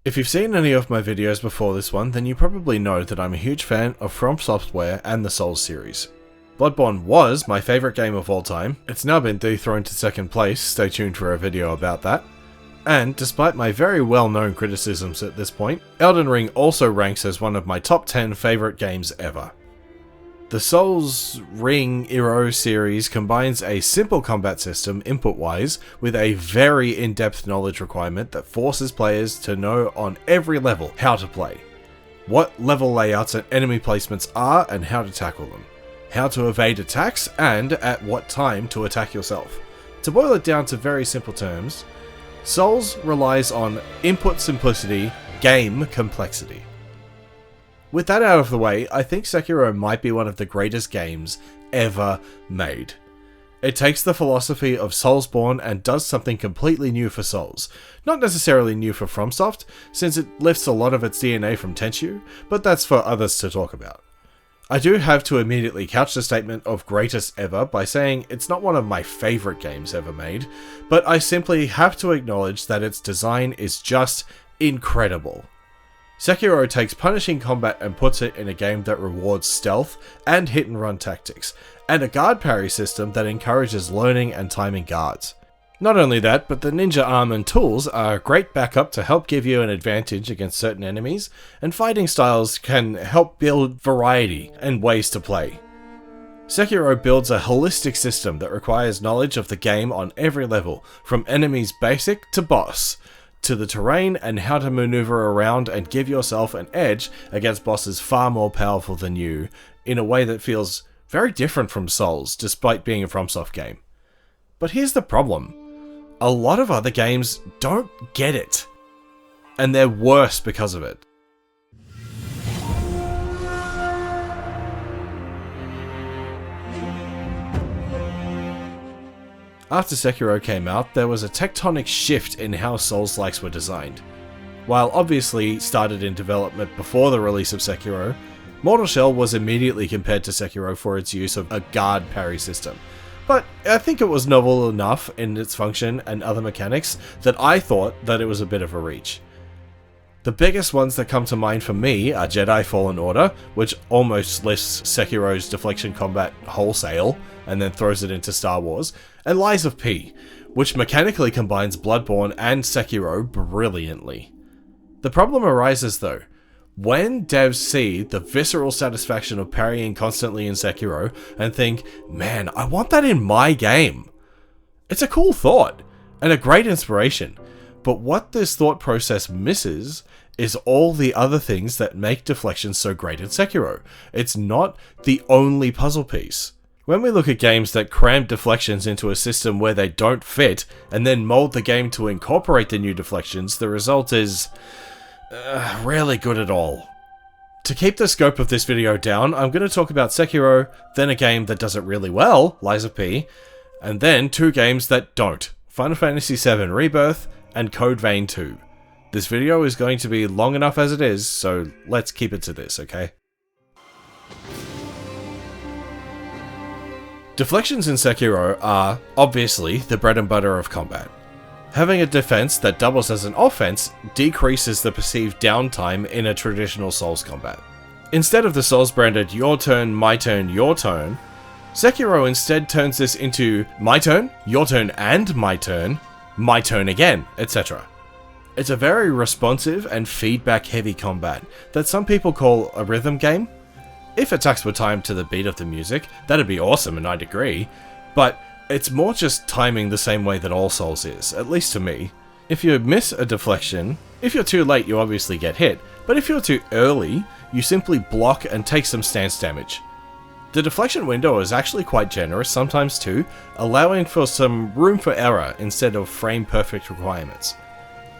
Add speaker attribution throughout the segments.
Speaker 1: If you've seen any of my videos before this one, then you probably know that I'm a huge fan of From Software and the Souls series. Bloodborne was my favourite game of all time. It's now been dethroned to second place, stay tuned for a video about that. And despite my very well-known criticisms at this point, Elden Ring also ranks as one of my top 10 favourite games ever. The Souls Ring Hero series combines a simple combat system input-wise with a very in-depth knowledge requirement that forces players to know on every level how to play, what level layouts and enemy placements are and how to tackle them, how to evade attacks and at what time to attack yourself. To boil it down to very simple terms, Souls relies on input simplicity, game complexity. With that out of the way, I think Sekiro might be one of the greatest games ever made. It takes the philosophy of Soulsborne and does something completely new for Souls. Not necessarily new for FromSoft, since it lifts a lot of its DNA from Tenchu, but that's for others to talk about. I do have to immediately couch the statement of greatest ever by saying it's not one of my favourite games ever made, but I simply have to acknowledge that its design is just incredible. Sekiro takes punishing combat and puts it in a game that rewards stealth and hit and run tactics, and a guard parry system that encourages learning and timing guards. Not only that, but the ninja arm and tools are a great backup to help give you an advantage against certain enemies, and fighting styles can help build variety and ways to play. Sekiro builds a holistic system that requires knowledge of the game on every level, from enemies basic to boss, to the terrain and how to maneuver around and give yourself an edge against bosses far more powerful than you, in a way that feels very different from Souls, despite being a FromSoft game. But here's the problem. A lot of other games don't get it, and they're worse because of it. After Sekiro came out, there was a tectonic shift in how Soulslikes were designed. While obviously started in development before the release of Sekiro, Mortal Shell was immediately compared to Sekiro for its use of a guard parry system. But I think it was novel enough in its function and other mechanics that I thought that it was a bit of a reach. The biggest ones that come to mind for me are Jedi Fallen Order, which almost lifts Sekiro's deflection combat wholesale and then throws it into Star Wars, and Lies of P, which mechanically combines Bloodborne and Sekiro brilliantly. The problem arises though. When devs see the visceral satisfaction of parrying constantly in Sekiro and think, man, I want that in my game. It's a cool thought, and a great inspiration, but what this thought process misses is all the other things that make Deflections so great in Sekiro. It's not the only puzzle piece. When we look at games that cram Deflections into a system where they don't fit, and then mold the game to incorporate the new Deflections, the result is rarely good at all. To keep the scope of this video down, I'm going to talk about Sekiro, then a game that does it really well, Lies of P, and then two games that don't, Final Fantasy VII Rebirth and Code Vein 2. This video is going to be long enough as it is, so let's keep it to this, okay? Deflections in Sekiro are, obviously, the bread and butter of combat. Having a defense that doubles as an offense decreases the perceived downtime in a traditional Souls combat. Instead of the Souls branded your turn, my turn, your turn, Sekiro instead turns this into my turn and my turn again, etc. It's a very responsive and feedback heavy combat that some people call a rhythm game. If attacks were timed to the beat of the music, that'd be awesome and I'd agree, but it's more just timing the same way that all Souls is, at least to me. If you miss a deflection, if you're too late you obviously get hit, but if you're too early, you simply block and take some stance damage. The deflection window is actually quite generous sometimes too, allowing for some room for error instead of frame perfect requirements.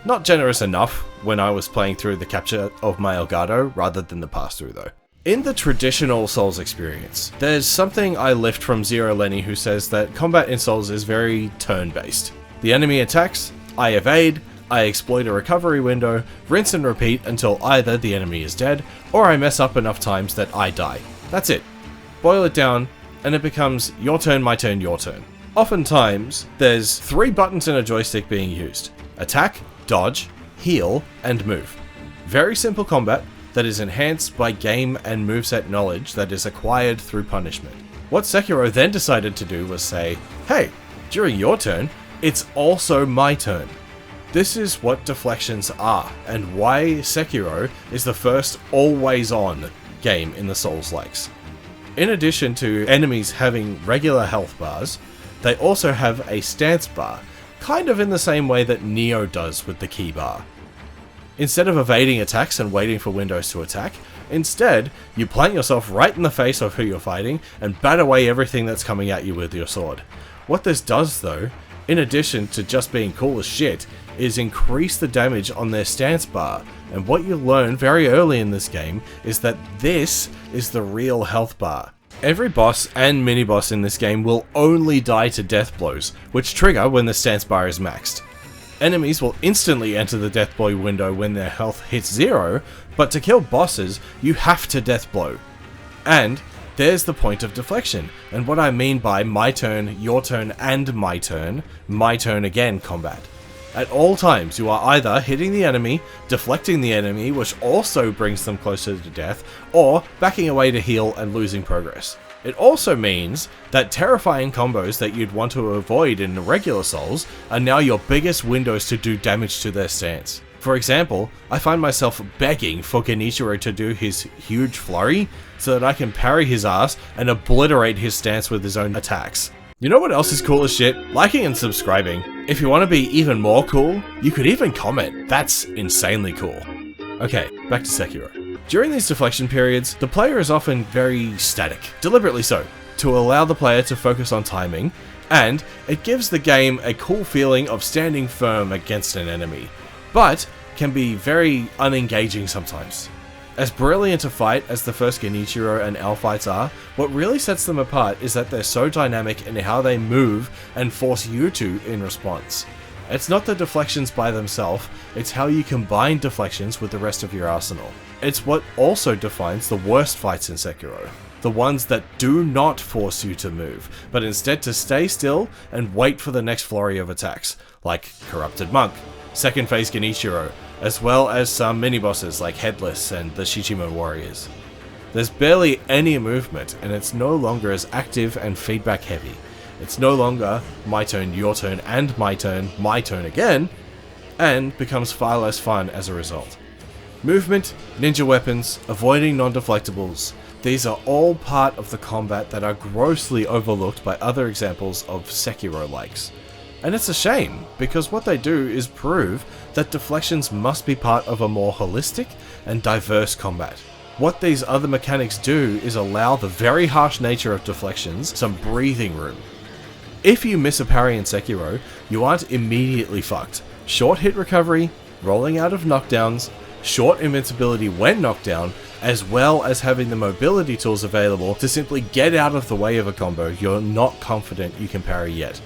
Speaker 1: Not generous enough when I was playing through the capture of my Elgato rather than the pass-through though. In the traditional Souls experience, there's something I lift from Zero Lenny who says that combat in Souls is very turn-based. The enemy attacks, I evade, I exploit a recovery window, rinse and repeat until either the enemy is dead, or I mess up enough times that I die. That's it. Boil it down, and it becomes your turn, my turn, your turn. Oftentimes, there's 3 buttons in a joystick being used. Attack, dodge, heal, and move. Very simple combat that is enhanced by game and moveset knowledge that is acquired through punishment. What Sekiro then decided to do was say, hey, during your turn, it's also my turn. This is what deflections are, and why Sekiro is the first always-on game in the Soulslikes. In addition to enemies having regular health bars, they also have a stance bar, kind of in the same way that Neo does with the key bar. Instead of evading attacks and waiting for windows to attack, instead, you plant yourself right in the face of who you're fighting and bat away everything that's coming at you with your sword. What this does though, in addition to just being cool as shit, is increase the damage on their stance bar, and what you learn very early in this game is that this is the real health bar. Every boss and mini-boss in this game will only die to death blows, which trigger when the stance bar is maxed. Enemies will instantly enter the death blow window when their health hits 0, but to kill bosses, you have to death blow. And there's the point of deflection, and what I mean by my turn, your turn, and my turn again combat. At all times, you are either hitting the enemy, deflecting the enemy, which also brings them closer to death, or backing away to heal and losing progress. It also means that terrifying combos that you'd want to avoid in the regular Souls are now your biggest windows to do damage to their stance. For example, I find myself begging for Genichiro to do his huge flurry so that I can parry his ass and obliterate his stance with his own attacks. You know what else is cool as shit? Liking and subscribing. If you want to be even more cool, you could even comment. That's insanely cool. Okay, back to Sekiro. During these deflection periods, the player is often very static, deliberately so, to allow the player to focus on timing, and it gives the game a cool feeling of standing firm against an enemy, but can be very unengaging sometimes. As brilliant a fight as the first Genichiro and L fights are, what really sets them apart is that they're so dynamic in how they move and force you to in response. It's not the deflections by themselves, it's how you combine deflections with the rest of your arsenal. It's what also defines the worst fights in Sekiro. The ones that do not force you to move, but instead to stay still and wait for the next flurry of attacks, like Corrupted Monk, second phase Genichiro, as well as some mini-bosses like Headless and the Shichimo Warriors. There's barely any movement, and it's no longer as active and feedback heavy. It's no longer my turn, your turn, and my turn again, and becomes far less fun as a result. Movement, ninja weapons, avoiding non-deflectables, these are all part of the combat that are grossly overlooked by other examples of Sekiro-likes. And it's a shame, because what they do is prove that deflections must be part of a more holistic and diverse combat. What these other mechanics do is allow the very harsh nature of deflections some breathing room. If you miss a parry in Sekiro, you aren't immediately fucked. Short hit recovery, rolling out of knockdowns, short invincibility when knocked down, as well as having the mobility tools available to simply get out of the way of a combo you're not confident you can parry yet.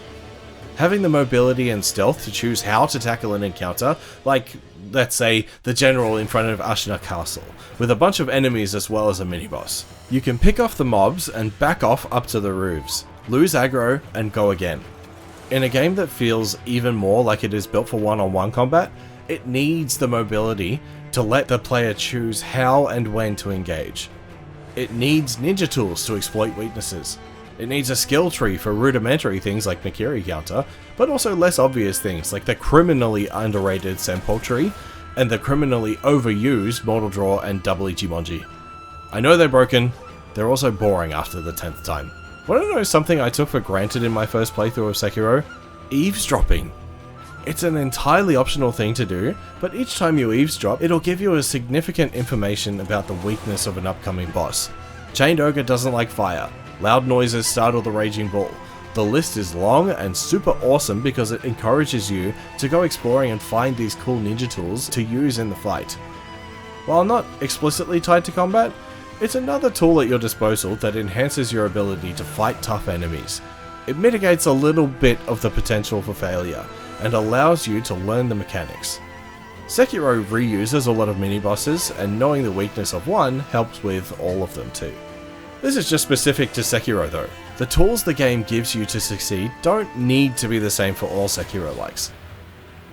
Speaker 1: Having the mobility and stealth to choose how to tackle an encounter, like, let's say, the general in front of Ashina Castle, with a bunch of enemies as well as a mini-boss. You can pick off the mobs and back off up to the roofs, lose aggro, and go again. In a game that feels even more like it is built for one-on-one combat, it needs the mobility to let the player choose how and when to engage. It needs ninja tools to exploit weaknesses. It needs a skill tree for rudimentary things like Mikiri counter, but also less obvious things like the criminally underrated Senpou tree, and the criminally overused Mortal Draw and Double Ichimonji. I know they're broken, they're also boring after the 10th time. Wanna know something I took for granted in my first playthrough of Sekiro? Eavesdropping. It's an entirely optional thing to do, but each time you eavesdrop, it'll give you a significant information about the weakness of an upcoming boss. Chained Ogre doesn't like fire. Loud noises startle the Raging Bull. The list is long and super awesome because it encourages you to go exploring and find these cool ninja tools to use in the fight. While not explicitly tied to combat, it's another tool at your disposal that enhances your ability to fight tough enemies. It mitigates a little bit of the potential for failure, and allows you to learn the mechanics. Sekiro reuses a lot of mini-bosses, and knowing the weakness of one helps with all of them too. This is just specific to Sekiro though. The tools the game gives you to succeed don't need to be the same for all Sekiro-likes.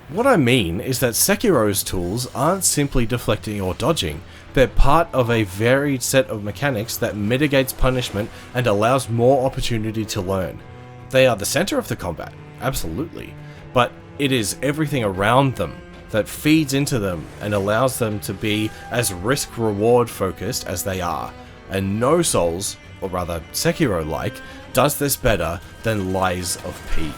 Speaker 1: What I mean is that Sekiro's tools aren't simply deflecting or dodging, they're part of a varied set of mechanics that mitigates punishment and allows more opportunity to learn. They are the center of the combat, absolutely, but it is everything around them that feeds into them and allows them to be as risk-reward focused as they are, and no Souls, or rather Sekiro-like, does this better than Lies of P.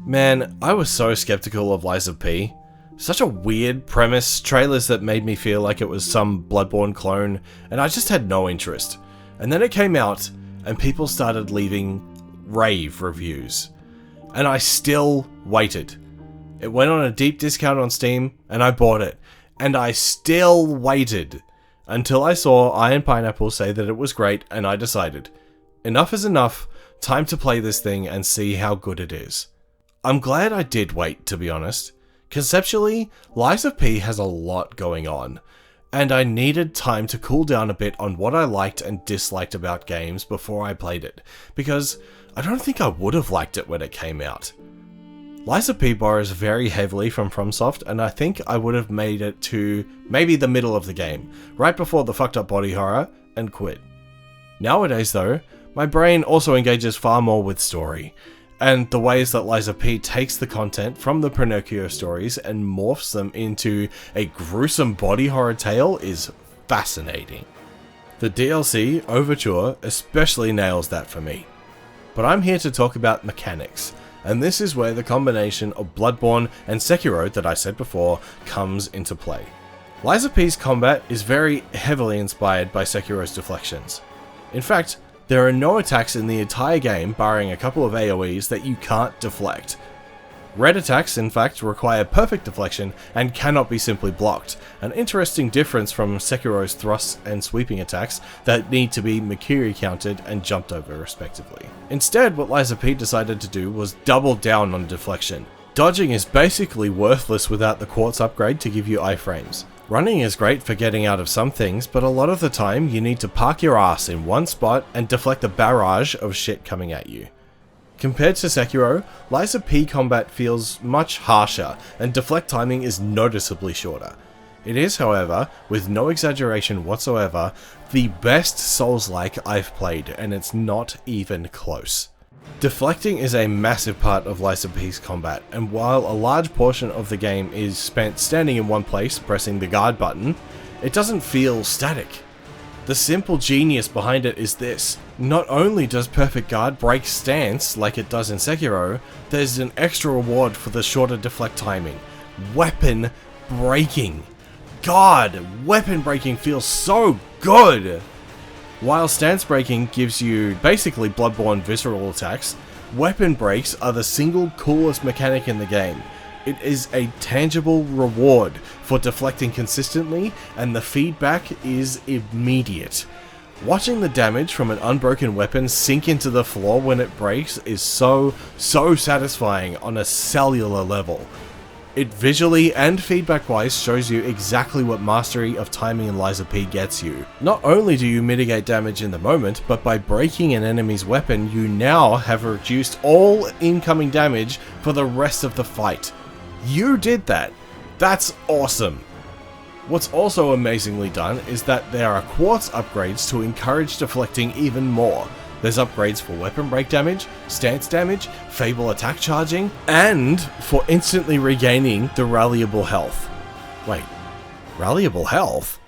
Speaker 1: Man, I was so skeptical of Lies of P. Such a weird premise, trailers that made me feel like it was some Bloodborne clone, and I just had no interest. And then it came out, and people started leaving rave reviews. And I still waited. It went on a deep discount on Steam, and I bought it. And I still waited until I saw Iron Pineapple say that it was great, and I decided, enough is enough, time to play this thing and see how good it is. I'm glad I did wait, to be honest. Conceptually, Lies of P has a lot going on, and I needed time to cool down a bit on what I liked and disliked about games before I played it, because I don't think I would have liked it when it came out. Lies of P borrows very heavily from FromSoft, and I think I would have made it to maybe the middle of the game, right before the fucked up body horror, and quit. Nowadays though, my brain also engages far more with story, and the ways that Lies of P takes the content from the Pinocchio stories and morphs them into a gruesome body horror tale is fascinating. The DLC, Overture, especially nails that for me. But I'm here to talk about mechanics, and this is where the combination of Bloodborne and Sekiro that I said before comes into play. Lies of P's combat is very heavily inspired by Sekiro's Deflections. In fact, there are no attacks in the entire game, barring a couple of AoEs, that you can't deflect. Red attacks, in fact, require perfect deflection and cannot be simply blocked, an interesting difference from Sekiro's thrusts and sweeping attacks that need to be Makiri counted and jumped over respectively. Instead, what Lies of P decided to do was double down on deflection. Dodging is basically worthless without the quartz upgrade to give you iframes. Running is great for getting out of some things, but a lot of the time you need to park your ass in one spot and deflect a barrage of shit coming at you. Compared to Sekiro, Lies of P combat feels much harsher, and deflect timing is noticeably shorter. It is, however, with no exaggeration whatsoever, the best Soulslike I've played, and it's not even close. Deflecting is a massive part of Lies of P's combat, and while a large portion of the game is spent standing in one place pressing the guard button, it doesn't feel static. The simple genius behind it is this: not only does perfect guard break stance like it does in Sekiro, there's an extra reward for the shorter deflect timing. Weapon breaking. God, weapon breaking feels so good! While stance breaking gives you basically Bloodborne visceral attacks, weapon breaks are the single coolest mechanic in the game. It is a tangible reward for deflecting consistently, and the feedback is immediate. Watching the damage from an unbroken weapon sink into the floor when it breaks is so satisfying on a cellular level. It visually and feedback-wise shows you exactly what mastery of timing in Lies of P gets you. Not only do you mitigate damage in the moment, but by breaking an enemy's weapon, you now have reduced all incoming damage for the rest of the fight. You did that. That's awesome. What's also amazingly done is that there are quartz upgrades to encourage deflecting even more. There's upgrades for weapon break damage, stance damage, Fable attack charging, and for instantly regaining the rallyable health. Wait, rallyable health?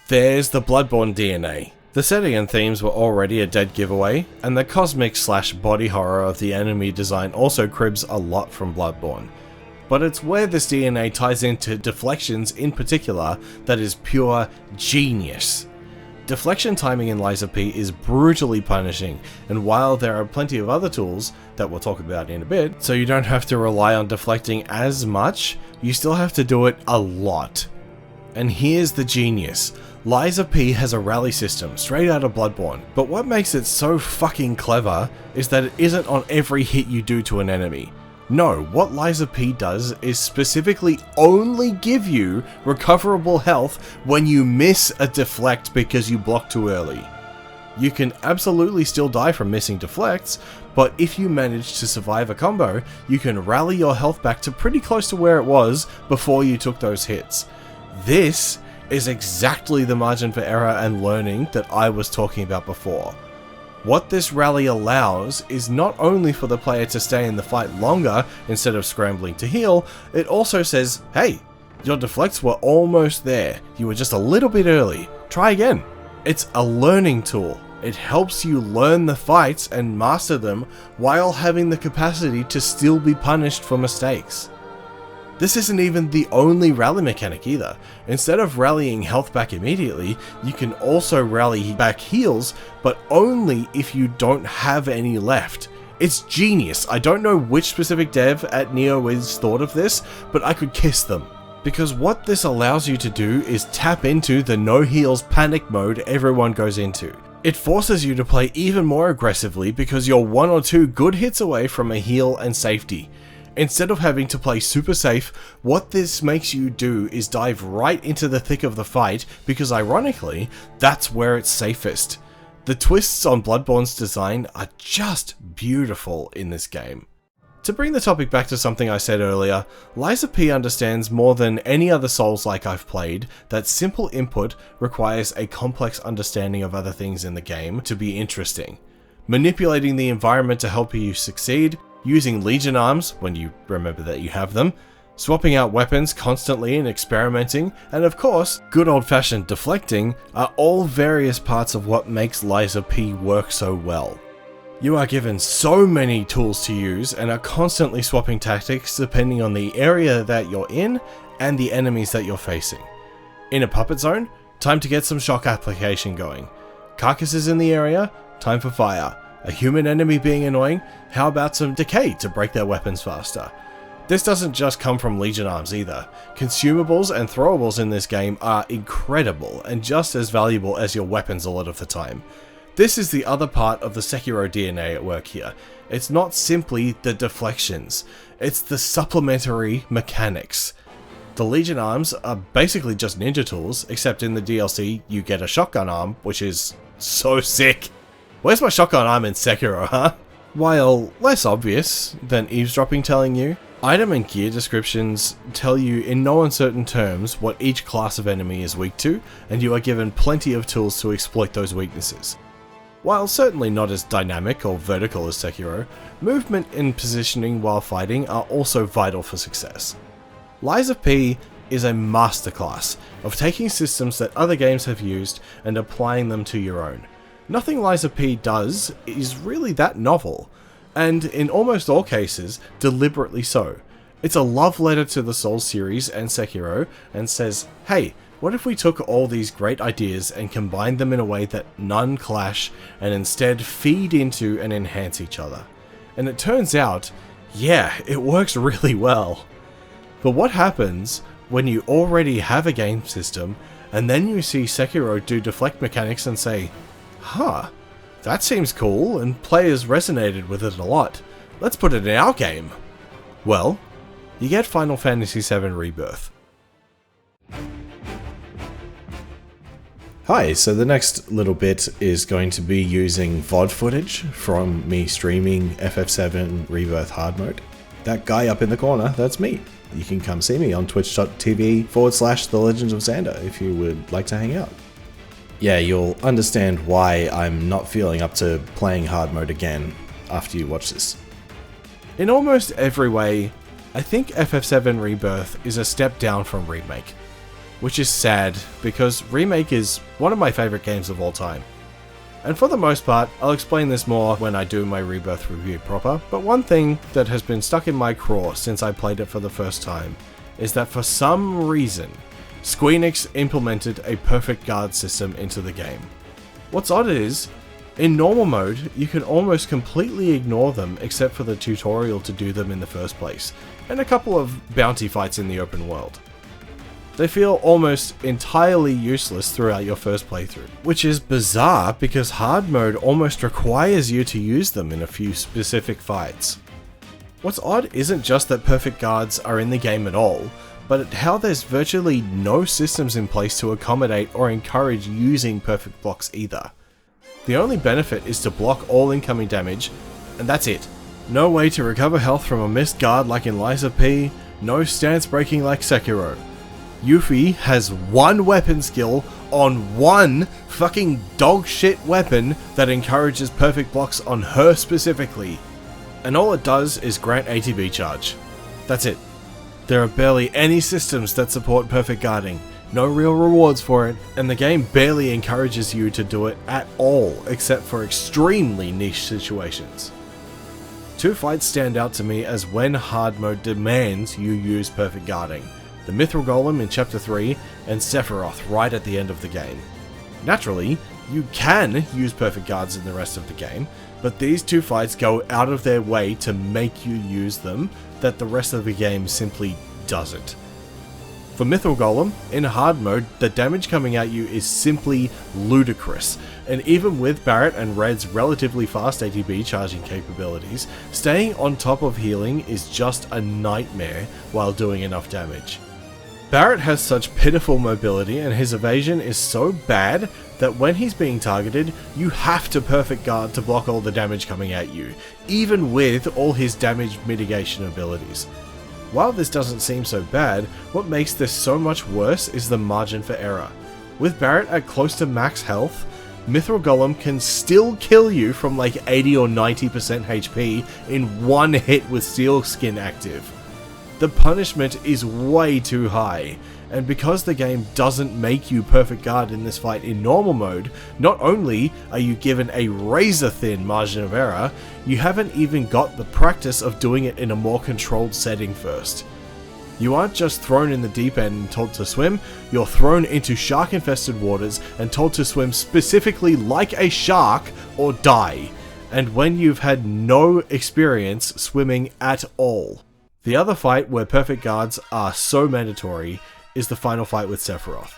Speaker 1: There's the Bloodborne DNA. The setting and themes were already a dead giveaway, and the cosmic/body horror of the enemy design also cribs a lot from Bloodborne. But it's where this DNA ties into Deflections in particular that is pure genius. Deflection timing in Lies of P is brutally punishing, and while there are plenty of other tools that we'll talk about in a bit, so you don't have to rely on deflecting as much, you still have to do it a lot. And here's the genius. Lies of P has a rally system straight out of Bloodborne, but what makes it so fucking clever is that it isn't on every hit you do to an enemy. No, what Lies of P does is specifically only give you recoverable health when you miss a deflect because you block too early. You can absolutely still die from missing deflects, but if you manage to survive a combo, you can rally your health back to pretty close to where it was before you took those hits. This is exactly the margin for error and learning that I was talking about before. What this rally allows is not only for the player to stay in the fight longer instead of scrambling to heal, it also says, hey, your deflects were almost there, you were just a little bit early, try again. It's a learning tool. It helps you learn the fights and master them while having the capacity to still be punished for mistakes. This isn't even the only rally mechanic either. Instead of rallying health back immediately, you can also rally back heals, but only if you don't have any left. It's genius. I don't know which specific dev at NeoWiz thought of this, but I could kiss them. Because what this allows you to do is tap into the no heals panic mode everyone goes into. It forces you to play even more aggressively because you're 1 or 2 good hits away from a heal and safety. Instead of having to play super safe, what this makes you do is dive right into the thick of the fight because ironically, that's where it's safest. The twists on Bloodborne's design are just beautiful in this game. To bring the topic back to something I said earlier, Liza P understands more than any other Souls-like I've played that simple input requires a complex understanding of other things in the game to be interesting. Manipulating the environment to help you succeed, using Legion arms when you remember that you have them, swapping out weapons constantly and experimenting, and of course, good old-fashioned deflecting are all various parts of what makes Liza P work so well. You are given so many tools to use and are constantly swapping tactics depending on the area that you're in and the enemies that you're facing. In a puppet zone, time to get some shock application going. Carcasses in the area, time for fire. A human enemy being annoying, how about some decay to break their weapons faster? This doesn't just come from Legion arms either. Consumables and throwables in this game are incredible and just as valuable as your weapons a lot of the time. This is the other part of the Sekiro DNA at work here. It's not simply the deflections, it's the supplementary mechanics. The Legion arms are basically just ninja tools, except in the DLC you get a shotgun arm, which is so sick. Where's my shotgun arm in Sekiro, huh? While less obvious than eavesdropping telling you, item and gear descriptions tell you in no uncertain terms what each class of enemy is weak to, and you are given plenty of tools to exploit those weaknesses. While certainly not as dynamic or vertical as Sekiro, movement and positioning while fighting are also vital for success. Liza P is a masterclass of taking systems that other games have used and applying them to your own. Nothing Liza P does is really that novel, and in almost all cases, deliberately so. It's a love letter to the Souls series and Sekiro, and says, hey, what if we took all these great ideas and combined them in a way that none clash and instead feed into and enhance each other? And it turns out, yeah, it works really well. But what happens when you already have a game system and then you see Sekiro do deflect mechanics and say, huh, that seems cool and players resonated with it a lot. Let's put it in our game. Well, you get Final Fantasy VII Rebirth. Hi, so the next little bit is going to be using VOD footage from me streaming FF7 Rebirth hard mode. That guy up in the corner, that's me. You can come see me on twitch.tv/The Legend of Xander if you would like to hang out. Yeah, you'll understand why I'm not feeling up to playing hard mode again after you watch this. In almost every way, I think FF7 Rebirth is a step down from Remake. Which is sad, because Remake is one of my favourite games of all time. And for the most part, I'll explain this more when I do my Rebirth review proper, but one thing that has been stuck in my craw since I played it for the first time is that for some reason, Square Enix implemented a perfect guard system into the game. What's odd is, in normal mode, you can almost completely ignore them except for the tutorial to do them in the first place, and a couple of bounty fights in the open world. They feel almost entirely useless throughout your first playthrough, which is bizarre because hard mode almost requires you to use them in a few specific fights. What's odd isn't just that perfect guards are in the game at all, but how there's virtually no systems in place to accommodate or encourage using perfect blocks either. The only benefit is to block all incoming damage, and that's it. No way to recover health from a missed guard like in Lies of P, no stance breaking like Sekiro. Yuffie has one weapon skill on one fucking dog shit weapon that encourages perfect blocks on her specifically, and all it does is grant ATB charge. That's it. There are barely any systems that support perfect guarding, no real rewards for it, and the game barely encourages you to do it at all except for extremely niche situations. Two fights stand out to me as when hard mode demands you use perfect guarding: the Mithril Golem in Chapter 3 and Sephiroth right at the end of the game. Naturally, you can use perfect guards in the rest of the game, but these two fights go out of their way to make you use them that the rest of the game simply doesn't. For Mithril Golem, in hard mode, the damage coming at you is simply ludicrous, and even with Barret and Red's relatively fast ATB charging capabilities, staying on top of healing is just a nightmare while doing enough damage. Barret has such pitiful mobility and his evasion is so bad that when he's being targeted, you have to perfect guard to block all the damage coming at you, even with all his damage mitigation abilities. While this doesn't seem so bad, what makes this so much worse is the margin for error. With Barret at close to max health, Mithril Golem can still kill you from like 80 or 90% HP in one hit with Steel Skin active. The punishment is way too high, and because the game doesn't make you perfect guard in this fight in normal mode, not only are you given a razor thin margin of error, you haven't even got the practice of doing it in a more controlled setting first. You aren't just thrown in the deep end and told to swim, you're thrown into shark infested waters and told to swim specifically like a shark or die, and when you've had no experience swimming at all. The other fight where perfect guards are so mandatory is the final fight with Sephiroth.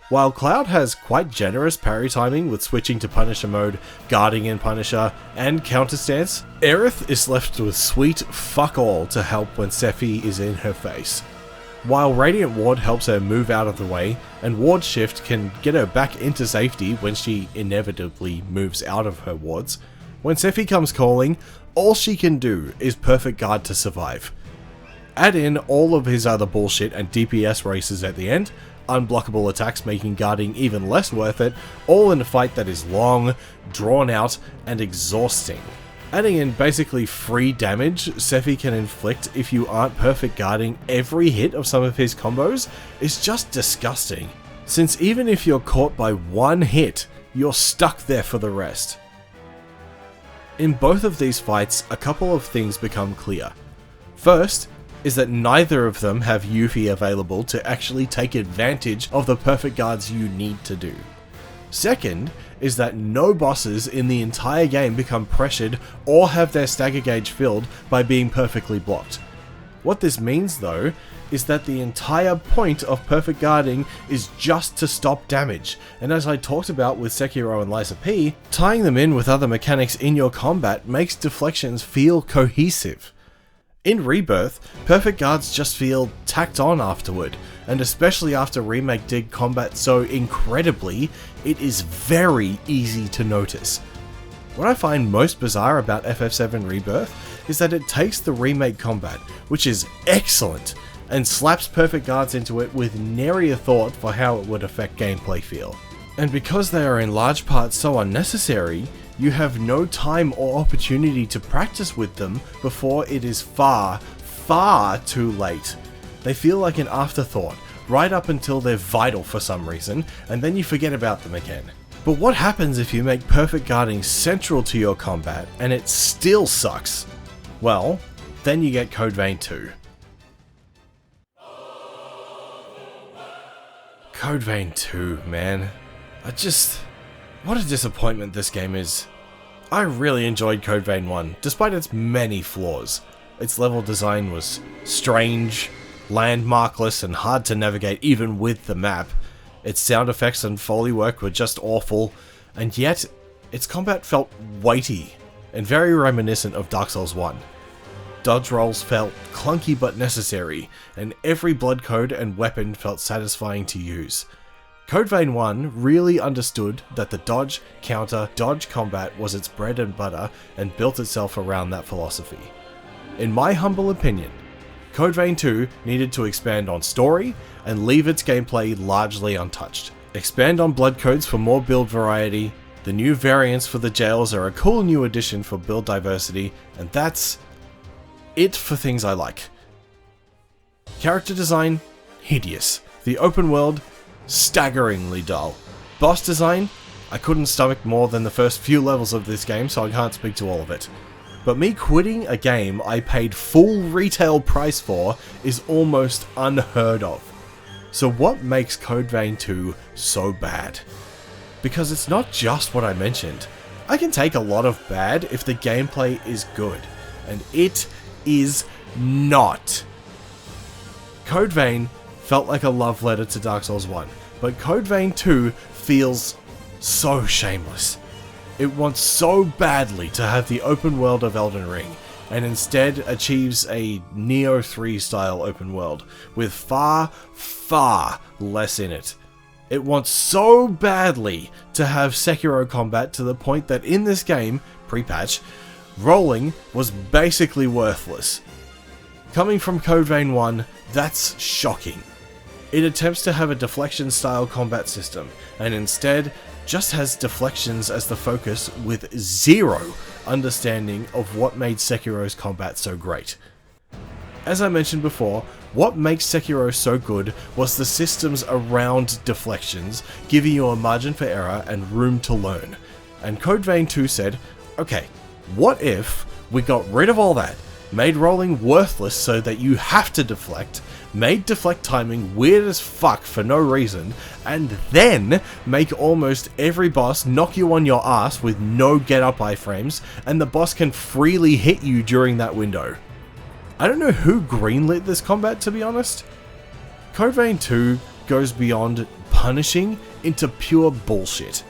Speaker 1: While Cloud has quite generous parry timing with switching to Punisher mode, guarding in Punisher, and counter stance, Aerith is left with sweet fuck all to help when Sephi is in her face. While Radiant Ward helps her move out of the way, and Ward Shift can get her back into safety when she inevitably moves out of her wards, when Sephi comes calling, all she can do is perfect guard to survive. Add in all of his other bullshit and DPS races at the end, unblockable attacks making guarding even less worth it, all in a fight that is long, drawn out, and exhausting. Adding in basically free damage Sephi can inflict if you aren't perfect guarding every hit of some of his combos is just disgusting, since even if you're caught by one hit, you're stuck there for the rest. In both of these fights, a couple of things become clear. First, is that neither of them have Yuffie available to actually take advantage of the perfect guards you need to do. Second, is that no bosses in the entire game become pressured or have their stagger gauge filled by being perfectly blocked. What this means though, is that the entire point of perfect guarding is just to stop damage, and as I talked about with Sekiro and Lies of P, tying them in with other mechanics in your combat makes deflections feel cohesive. In Rebirth, perfect guards just feel tacked on afterward, and especially after Remake did combat so incredibly, it is very easy to notice. What I find most bizarre about FF7 Rebirth is that it takes the Remake combat, which is excellent, and slaps perfect guards into it with nary a thought for how it would affect gameplay feel. And because they are in large part so unnecessary, you have no time or opportunity to practice with them before it is far, far too late. They feel like an afterthought, right up until they're vital for some reason, and then you forget about them again. But what happens if you make perfect guarding central to your combat, and it still sucks? Well, then you get Code Vein 2. Code Vein 2, man. What a disappointment this game is. I really enjoyed Code Vein 1, despite its many flaws. Its level design was strange, landmarkless, and hard to navigate even with the map. Its sound effects and foley work were just awful, and yet its combat felt weighty and very reminiscent of Dark Souls 1. Dodge rolls felt clunky but necessary, and every blood code and weapon felt satisfying to use. Code Vein 1 really understood that the dodge, counter, dodge combat was its bread and butter and built itself around that philosophy. In my humble opinion, Code Vein 2 needed to expand on story and leave its gameplay largely untouched. Expand on blood codes for more build variety, the new variants for the jails are a cool new addition for build diversity, and that's it for things I like. Character design, hideous. The open world, staggeringly dull. Boss design, I couldn't stomach more than the first few levels of this game, so I can't speak to all of it. But me quitting a game I paid full retail price for is almost unheard of. So what makes Code Vein 2 so bad? Because it's not just what I mentioned. I can take a lot of bad if the gameplay is good, and it is not. Code Vein felt like a love letter to Dark Souls 1, but Code Vein 2 feels so shameless. It wants so badly to have the open world of Elden Ring, and instead achieves a Neo 3 style open world, with far, far less in it. It wants so badly to have Sekiro combat to the point that in this game, pre-patch, rolling was basically worthless. Coming from Code Vein 1, that's shocking. It attempts to have a deflection style combat system, and instead just has deflections as the focus with zero understanding of what made Sekiro's combat so great. As I mentioned before, what makes Sekiro so good was the systems around deflections, giving you a margin for error and room to learn. And Code Vein 2 said, okay, what if we got rid of all that, made rolling worthless so that you have to deflect, made deflect timing weird as fuck for no reason, and then make almost every boss knock you on your ass with no get up iframes, and the boss can freely hit you during that window. I don't know who greenlit this combat, to be honest. Code Vein 2 goes beyond punishing into pure bullshit.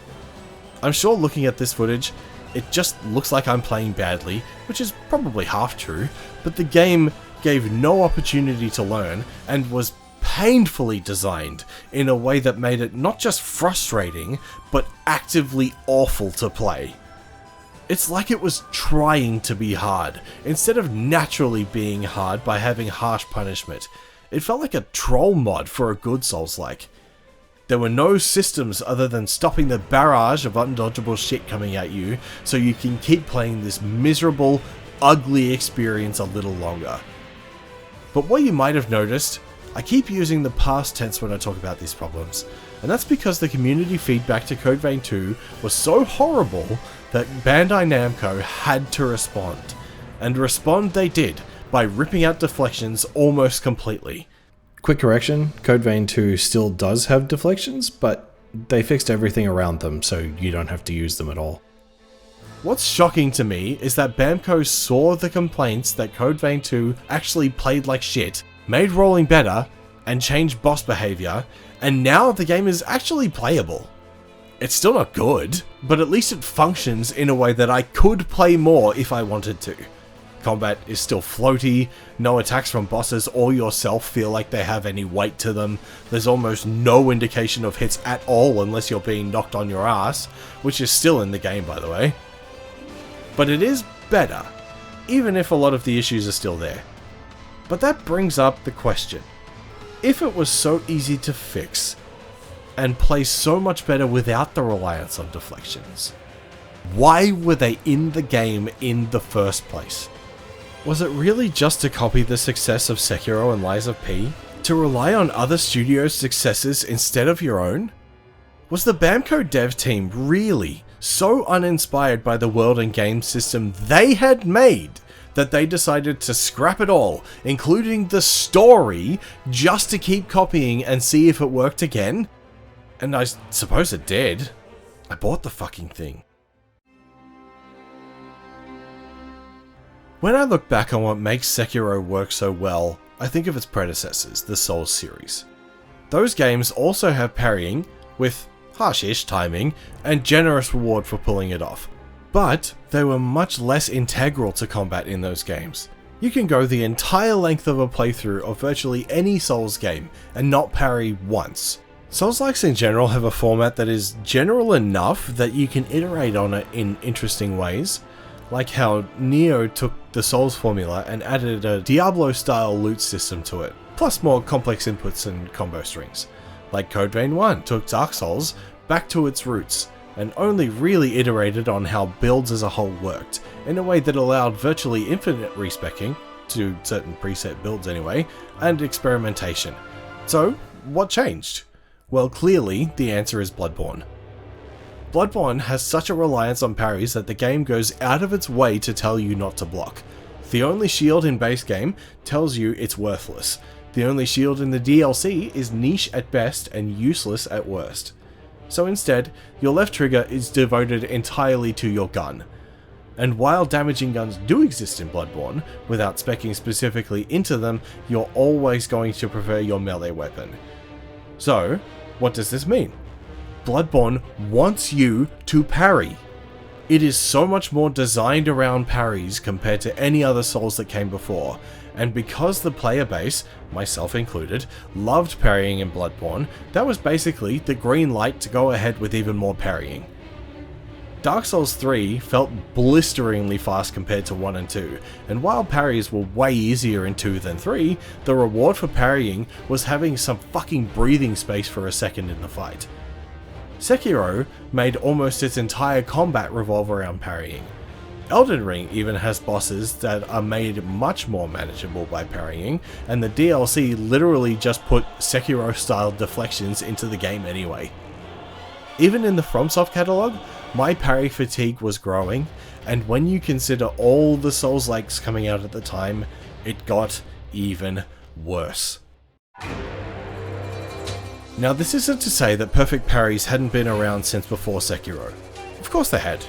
Speaker 1: I'm sure looking at this footage, it just looks like I'm playing badly, which is probably half true, but the game gave no opportunity to learn and was painfully designed in a way that made it not just frustrating, but actively awful to play. It's like it was trying to be hard, instead of naturally being hard by having harsh punishment. It felt like a troll mod for a good Soulslike. There were no systems other than stopping the barrage of undodgeable shit coming at you, so you can keep playing this miserable, ugly experience a little longer. But what you might have noticed, I keep using the past tense when I talk about these problems, and that's because the community feedback to Code Vein 2 was so horrible that Bandai Namco had to respond. And respond they did, by ripping out deflections almost completely. Quick correction, Code Vein 2 still does have deflections, but they fixed everything around them so you don't have to use them at all. What's shocking to me is that Bamco saw the complaints that Code Vein 2 actually played like shit, made rolling better, and changed boss behavior, and now the game is actually playable. It's still not good, but at least it functions in a way that I could play more if I wanted to. Combat is still floaty, no attacks from bosses or yourself feel like they have any weight to them, there's almost no indication of hits at all unless you're being knocked on your ass, which is still in the game by the way. But it is better, even if a lot of the issues are still there. But that brings up the question, if it was so easy to fix, and play so much better without the reliance on deflections, why were they in the game in the first place? Was it really just to copy the success of Sekiro and Lies of P? To rely on other studios' successes instead of your own? Was the Bamco dev team really so uninspired by the world and game system they had made that they decided to scrap it all, including the story, just to keep copying and see if it worked again? And I suppose it did. I bought the fucking thing. When I look back on what makes Sekiro work so well, I think of its predecessors, the Souls series. Those games also have parrying, with harsh-ish timing, and generous reward for pulling it off. But they were much less integral to combat in those games. You can go the entire length of a playthrough of virtually any Souls game and not parry once. Souls-likes in general have a format that is general enough that you can iterate on it in interesting ways, like how Nioh took the Souls formula and added a Diablo-style loot system to it, plus more complex inputs and combo strings. Like Code Vein 1 took Dark Souls back to its roots, and only really iterated on how builds as a whole worked, in a way that allowed virtually infinite respeccing, to certain preset builds anyway, and experimentation. So, what changed? Well, clearly, the answer is Bloodborne. Bloodborne has such a reliance on parries that the game goes out of its way to tell you not to block. The only shield in base game tells you it's worthless. The only shield in the DLC is niche at best and useless at worst. So instead, your left trigger is devoted entirely to your gun. And while damaging guns do exist in Bloodborne, without speccing specifically into them, you're always going to prefer your melee weapon. So, what does this mean? Bloodborne wants you to parry. It is so much more designed around parries compared to any other Souls that came before, and because the player base, myself included, loved parrying in Bloodborne, that was basically the green light to go ahead with even more parrying. Dark Souls 3 felt blisteringly fast compared to 1 and 2, and while parries were way easier in 2 than 3, the reward for parrying was having some fucking breathing space for a second in the fight. Sekiro made almost its entire combat revolve around parrying. Elden Ring even has bosses that are made much more manageable by parrying, and the DLC literally just put Sekiro-style deflections into the game anyway. Even in the FromSoft catalogue, my parry fatigue was growing, and when you consider all the Souls-likes coming out at the time, it got even worse. Now, this isn't to say that perfect parries hadn't been around since before Sekiro. Of course they had.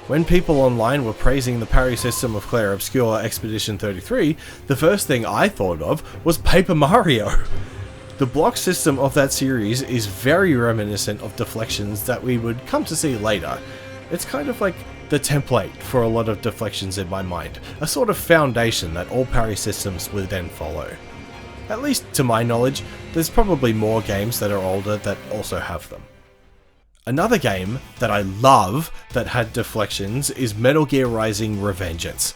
Speaker 1: When people online were praising the parry system of Clair Obscur Expedition 33, the first thing I thought of was Paper Mario. The block system of that series is very reminiscent of Deflections that we would come to see later. It's kind of like the template for a lot of Deflections in my mind, a sort of foundation that all parry systems would then follow. At least to my knowledge, there's probably more games that are older that also have them. Another game that I love that had Deflections is Metal Gear Rising: Revengeance.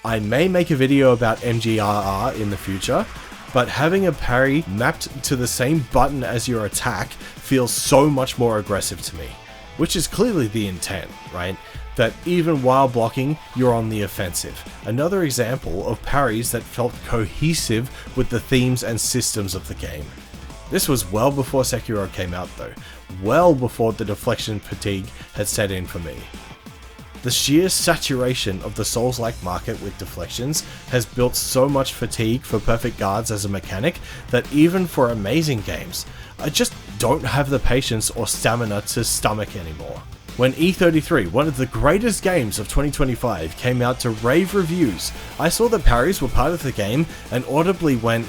Speaker 1: I may make a video about MGRR in the future, but having a parry mapped to the same button as your attack feels so much more aggressive to me. Which is clearly the intent, right? That even while blocking, you're on the offensive. Another example of parries that felt cohesive with the themes and systems of the game. This was well before Sekiro came out though, well before the deflection fatigue had set in for me. The sheer saturation of the Souls-like market with deflections has built so much fatigue for perfect guards as a mechanic that even for amazing games, I just don't have the patience or stamina to stomach anymore. When E33, one of the greatest games of 2025, came out to rave reviews, I saw that parries were part of the game and audibly went,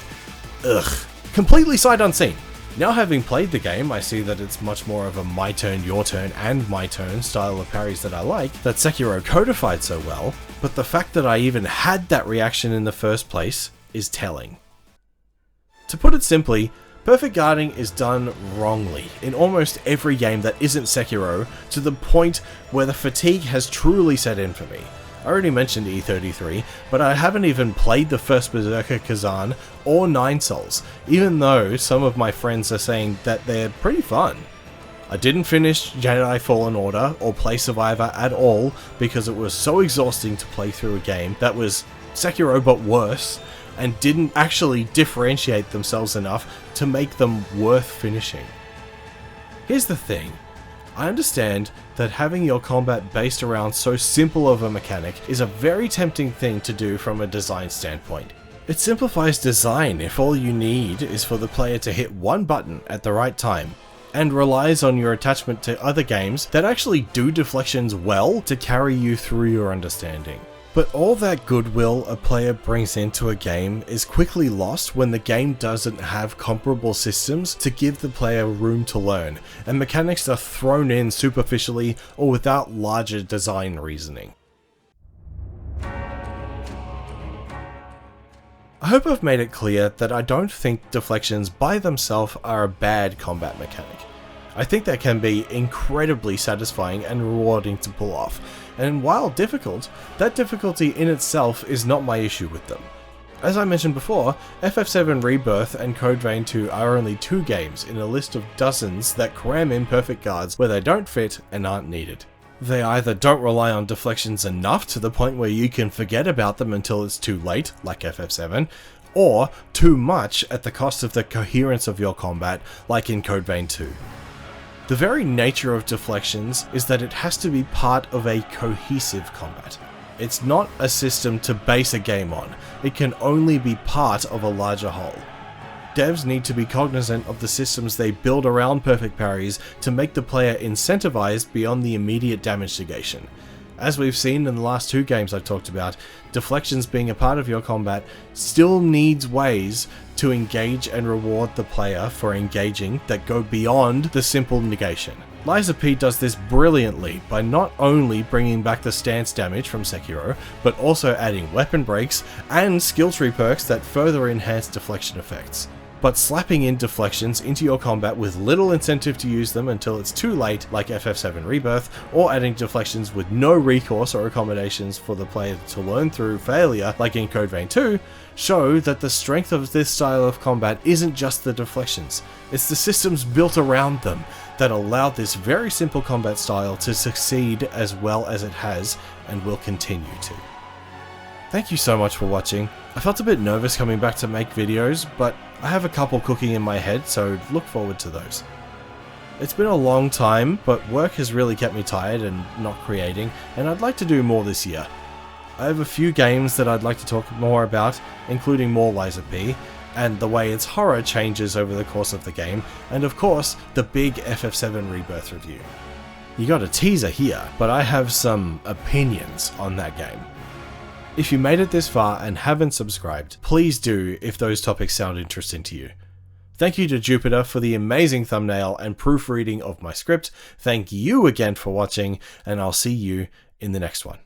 Speaker 1: ugh, completely sight unseen. Now having played the game, I see that it's much more of a my turn, your turn, and my turn style of parries that I like, that Sekiro codified so well, but the fact that I even had that reaction in the first place is telling. To put it simply, perfect guarding is done wrongly in almost every game that isn't Sekiro, to the point where the fatigue has truly set in for me. I already mentioned E33, but I haven't even played the first Berserker Kazan or 9 Souls, even though some of my friends are saying that they're pretty fun. I didn't finish Jedi Fallen Order or play Survivor at all because it was so exhausting to play through a game that was Sekiro but worse, and didn't actually differentiate themselves enough to make them worth finishing. Here's the thing. I understand that having your combat based around so simple of a mechanic is a very tempting thing to do from a design standpoint. It simplifies design if all you need is for the player to hit one button at the right time, and relies on your attachment to other games that actually do deflections well to carry you through your understanding. But all that goodwill a player brings into a game is quickly lost when the game doesn't have comparable systems to give the player room to learn, and mechanics are thrown in superficially or without larger design reasoning. I hope I've made it clear that I don't think deflections by themselves are a bad combat mechanic. I think they can be incredibly satisfying and rewarding to pull off, and while difficult, that difficulty in itself is not my issue with them. As I mentioned before, FF7 Rebirth and Code Vein 2 are only 2 games in a list of dozens that cram in perfect guards where they don't fit and aren't needed. They either don't rely on deflections enough to the point where you can forget about them until it's too late, like FF7, or too much at the cost of the coherence of your combat, like in Code Vein 2. The very nature of deflections is that it has to be part of a cohesive combat. It's not a system to base a game on, it can only be part of a larger whole. Devs need to be cognizant of the systems they build around perfect parries to make the player incentivized beyond the immediate damage negation. As we've seen in the last 2 games I've talked about, deflections being a part of your combat still needs ways to engage and reward the player for engaging that go beyond the simple negation. Lies of P does this brilliantly by not only bringing back the stance damage from Sekiro, but also adding weapon breaks and skill tree perks that further enhance deflection effects. But slapping in deflections into your combat with little incentive to use them until it's too late, like FF7 Rebirth, or adding deflections with no recourse or accommodations for the player to learn through failure, like in Code Vein 2, show that the strength of this style of combat isn't just the deflections, it's the systems built around them that allowed this very simple combat style to succeed as well as it has and will continue to. Thank you so much for watching. I felt a bit nervous coming back to make videos, but I have a couple cooking in my head, so look forward to those. It's been a long time, but work has really kept me tired and not creating, and I'd like to do more this year. I have a few games that I'd like to talk more about, including more Lies of P, and the way its horror changes over the course of the game, and of course, the big FF7 Rebirth review. You got a teaser here, but I have some opinions on that game. If you made it this far and haven't subscribed, please do if those topics sound interesting to you. Thank you to Jupiter for the amazing thumbnail and proofreading of my script. Thank you again for watching, and I'll see you in the next one.